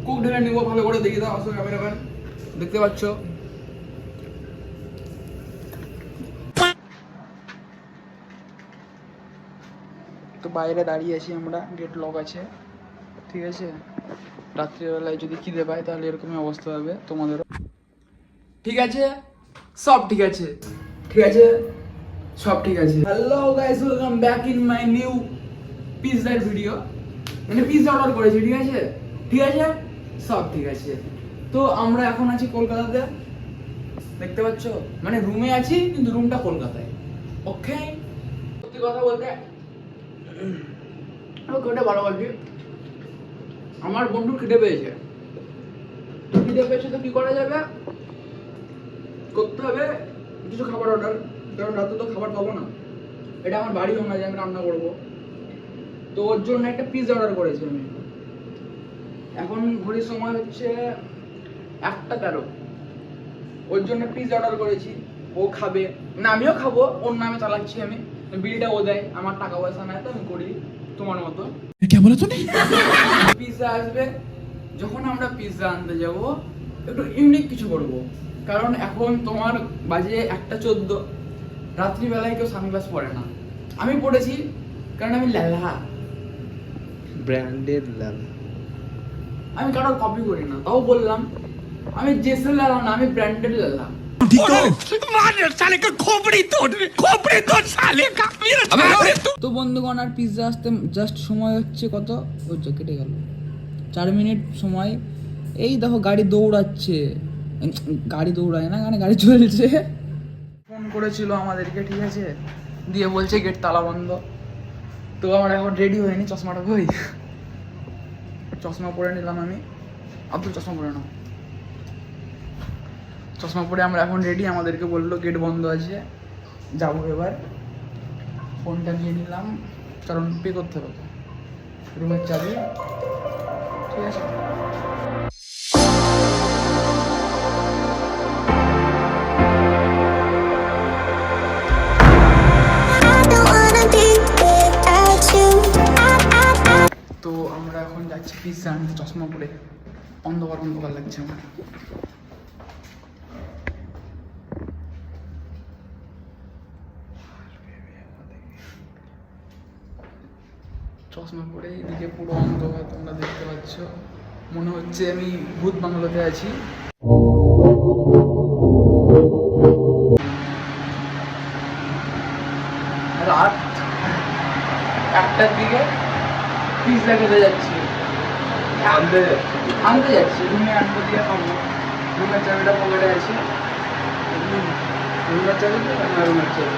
Coke ঢেলে নিবো ভালো করে, দেখি দাও আসো ক্যামেরাম্যান, দেখতে পাচ্ছ। তো বাইরে দাঁড়িয়ে আছি আমরা, গেট লক আছে, ঠিক আছে। রাত্রিবেলায় যদি খিদে পায় তাহলে এরকমই অবস্থা হবে তোমাদেরও। ঠিক আছে, সব ঠিক আছে, ঠিক আছে, সব ঠিক আছে। Hello guys, welcome back in my new পিৎজার ভিডিও। মানে পিৎজা অর্ডার করেছি, ঠিক আছে, ঠিক আছে, সব ঠিক আছে। তো আমরা এখন আছি কলকাতাতে, দেখতে পাচ্ছ, মানে রুমে আছি কিন্তু রুমটা কলকাতায়। ওকে, সত্যি কথা বলতে ওটা ভালো বলছি, আমার বন্ধু খিদে পেয়েছে, খিদে পেয়েছে তো কি করা যাবে, করতে হবে কিছু খাবার অর্ডার, কারণ রাতে তো খাবার পাবো না। এটা আমার বাড়িও না যে আমি রান্না করবো, তো ওর জন্য একটা পিৎজা অর্ডার করেছি আমি। এখন ঘড়ির সময় হচ্ছে 1:13, ওর জন্য পিৎজা অর্ডার করেছি। ও খাবে না, আমিও খাবো, ওর নামে চালাচ্ছি আমি, বিলটা ও দেয়, আমার টাকা পয়সা নাই তো আমি করি তোমার মতো। পিৎজা আসবে, যখন আমরা পিৎজা আনতে যাব একটু ইউনিক কিছু করবো, কারণ এখন তোমার বাজে 1:14, রাত্রিবেলায় কেউ সানগ্লাস পরে না, আমি পড়েছি কারণ আমি ল্যালা, ব্র্যান্ডেড ল্যালা। আমি কারোর কপি করি না, তাও বললাম আমি জেসেল ল্যালা না, আমি ব্র্যান্ডেড ল্যালা। তো বন্ধুগণ, আর পিৎজা আসতে জাস্ট সময় হচ্ছে কত, ওই তো কেটে গেল 4 মিনিট সময়। এই দেখো গাড়ি দৌড়াচ্ছে, গাড়ি দৌড়ায় না, মানে গাড়ি চলছে। ফোন করেছিল আমাদেরকে, ঠিক আছে, দিয়ে বলছে গেট তালা বন্ধ। তো আমরা এখন রেডি হয়নি, চশমাটা কই, চশমা পরে নিলাম আমি। আব্দুল চশমা পরে নাও, চশমা পরে আমরা এখন রেডি। আমাদেরকে বললো গেট বন্ধ আছে, যাবো এবার। ফোনটা নিয়ে নিলাম কারণ পে করতে হবে, রুমের চাবি, ঠিক আছে। তো আমরা এখন যাচ্ছি পিৎজা আনতে, চশমা পরে, অন্ধকার অন্ধকার লাগছে আমার। চশমা পরে এদিকে পুরো অন্ধকার, তোমরা দেখতে পাচ্ছ, মনে হচ্ছে আমি ভূত বাংলোতে আছি। রাত 1টার দিকে পিৎজা খেতে যাচ্ছি, আনতে যাচ্ছি, রুমে আনতে দিয়ে খাবো। রুমের চাবিটা পকেটে আছে, রুমের চাবি না, রুমের চাবি।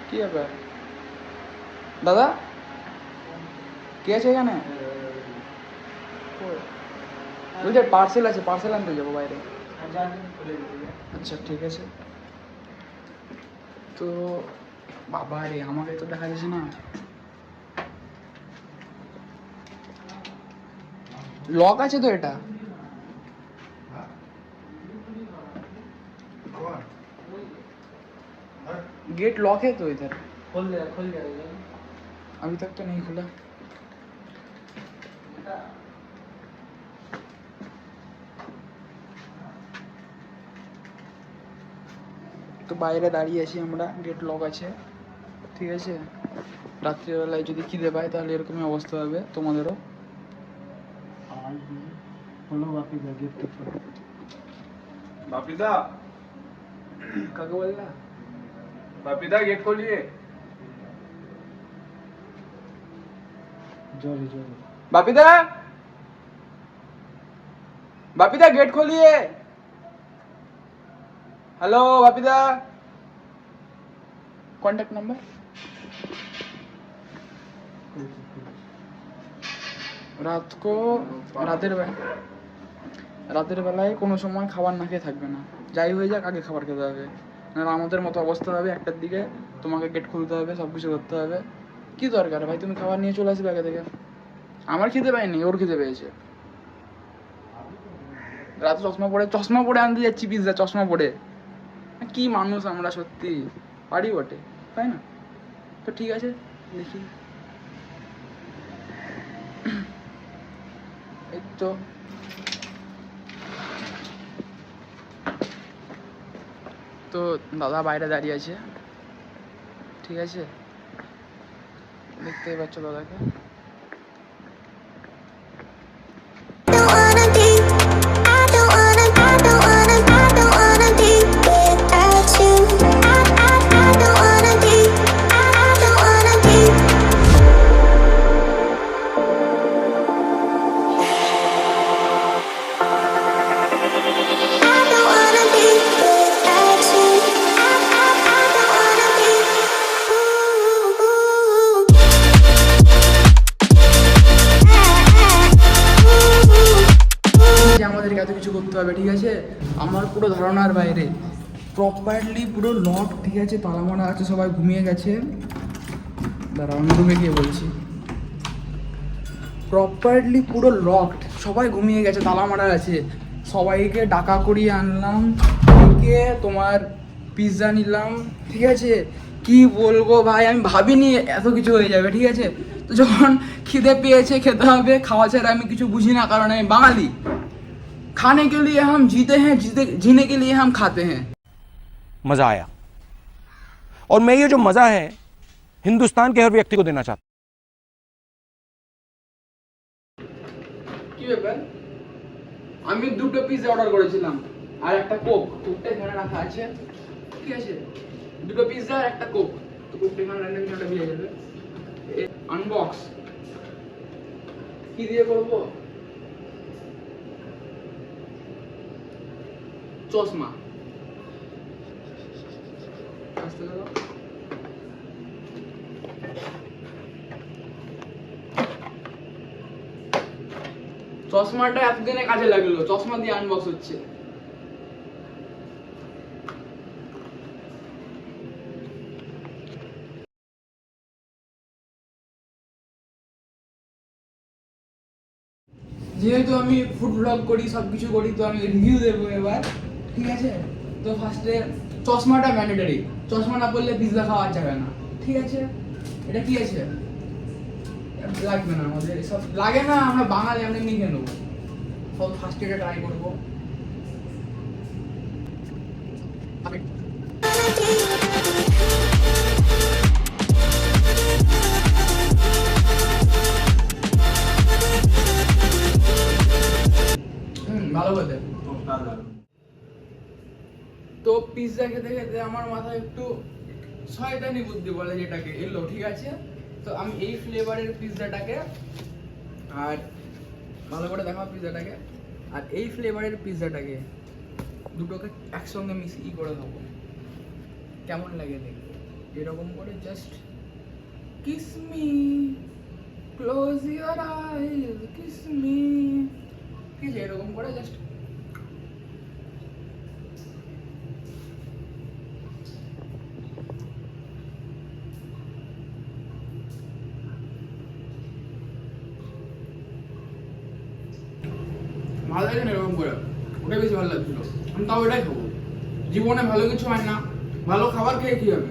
কি ব্যাপার দাদা, কে আছে এখানে? বলছে পার্সেল আছে, পার্সেল আনতে যাবো বাইরে। আচ্ছা ঠিক আছে। তো বাবা রে, আমাকে তো দেখা যাচ্ছে না, লক আছে তো, এটা गेट लॉक है तो इधर खोल जाएगा। अभी तक तो नहीं खुला। তো বাইরে দাঁড়িয়ে আছি আমরা, গেট লক আছে, ঠিক আছে। রাত্রিবেলায় যদি খিদে পায় তাহলে এরকমই অবস্থা হবে তোমাদেরও। হলো বাপিদা, গেট তো বাপিদা কাকে বললা? বাপিদা गेट खोलिए, जोरे जोरे। बापिदा, बापिदा गेट खोलिए। Hello Bapida, contact number. রাতের বেলায় কোনো সময় খাবার না খেয়ে থাকবে না, যাই হয়ে যাক আগে খাবার খেতে হবে, না আমাদের মতো অবস্থা হবে। 1টার দিকে তোমাকে গেট খুলতে হবে, সব কিছু করতে হবে। কি দরকার ভাই, তুমি খাবার নিয়ে চলে আসবে আগে থেকে। আমার খিদে পায়নি, ওর খিদে পেয়েছে। রাতে চশমা পরে আনতে যাচ্ছি পিৎজা, চশমা পরে। কি মানুষ আমরা সত্যি। পারি বটে, তাই না? তো ঠিক আছে, দেখি। এই তো তো দাদা বাইরে দাঁড়িয়ে আছে, ঠিক আছে, দেখতেই পাচ্ছ দাদাকে। আমাদেরকে এত কিছু করতে হবে, ঠিক আছে, আমার পুরো ধারণার বাইরে। প্রপারলি পুরো লক, ঠিক আছে, তালা মারা আছে, সবাই ঘুমিয়ে গেছে। দাঁড়াও, আমি রুমে গিয়ে বলছি। প্রপারলি পুরো লকড, সবাই ঘুমিয়ে গেছে, তালা মারা আছে। সবাইকে ডাকা করিয়ে আনলাম, থেকে তোমার পিৎজা নিলাম, ঠিক আছে। কি বলবো ভাই, আমি ভাবিনি এত কিছু হয়ে যাবে, ঠিক আছে। তো যখন খিদে পেয়েছে, খেতে হবে, খাওয়া ছাড়া আমি কিছু বুঝি না, কারণ আমি বাঙালি। खाने के लिए हम जीते हैं, जीने के लिए हम खाते हैं। मजा आया, और मैं ये जो मजा है हिंदुस्तान के हर व्यक्ति को देना चाहता हूं। কি ব্যাপার, আমি দুটো পিৎজা অর্ডার করেছিলাম আর একটা কোক, কোকটা এখানে রাখা আছে, ঠিক আছে। দুটো পিৎজা আর একটা কোক, তো কোকটা এখানে রাখলে কিছুটা দিয়ে যাবে। আনবক্স কি দিয়ে করবো? চশমা। চশমাটা এতদিনে কাজে লাগলো, চশমা দিয়ে আনবক্স হচ্ছে। যেহেতু আমি ফুড ব্লগ করি, সবকিছু করি, তো আমি রিভিউ দেবো এবার, ঠিক আছে। তো ফার্স্টে চশমাটা ম্যান্ডেটরি, চশমা না পড়লে পিৎজা খাওয়া যাবে না, ঠিক আছে। এটা কি আছে, লাগবে না আমাদের, সব লাগে না, আমরা বাঙালি, আমরা এমনি খেয়ে নেবো। সব ফার্স্ট এটা ট্রাই করবো। ভালো হতে। তো পিৎজা খেতে খেতে আমার মাথায় একটু শয়তানি বুদ্ধি বলে যেটাকে এলো, ঠিক আছে। তো আমি এই ফ্লেভারের পিৎজাটাকে, আর ভালো করে দেখাও পিৎজাটাকে, আর এই ফ্লেভারের পিৎজাটাকে দুটোকে একসঙ্গে মিশিয়ে করে দেবো, কেমন লাগে দেখতে। এরকম করে just kiss me, close your eyes, kiss me, ঠিক আছে, এরকম করে জাস্ট ভালো লাগে না এরকম করে, ওটাই বেশি ভালো লাগছিল। আমি তাও এটাই খাবো, জীবনে ভালো কিছু হয় না, ভালো খাবার খেয়ে কি হবে,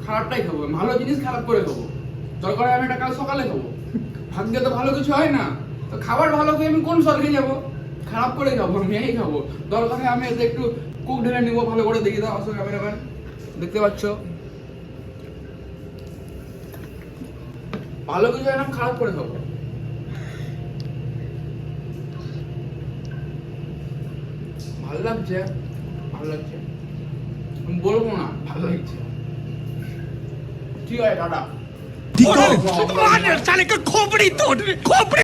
খারাপটাই খাবো, ভালো জিনিস খারাপ করে খাবো। দরকার আমি এটা কাল সকালে খাবো, ভাগ্যে তো ভালো কিছু হয় না, তো খাবার ভালো খেয়ে আমি কোন স্বর্গে যাবো, খারাপ করে খাবো, আমি এই খাবো। দরকার হয় আমি এতে একটু কুক ঢেলে নিবো, ভালো করে দেখি দাও, আসো ক্যামেরাম্যান, দেখতে পাচ্ছ, ভালো কিছু হয় না, খারাপ করে খাবো। ভালো লাগছে, ভালো লাগছে, আমি বলবো না ভালো লাগছে, ঠিক আছে, টাটা।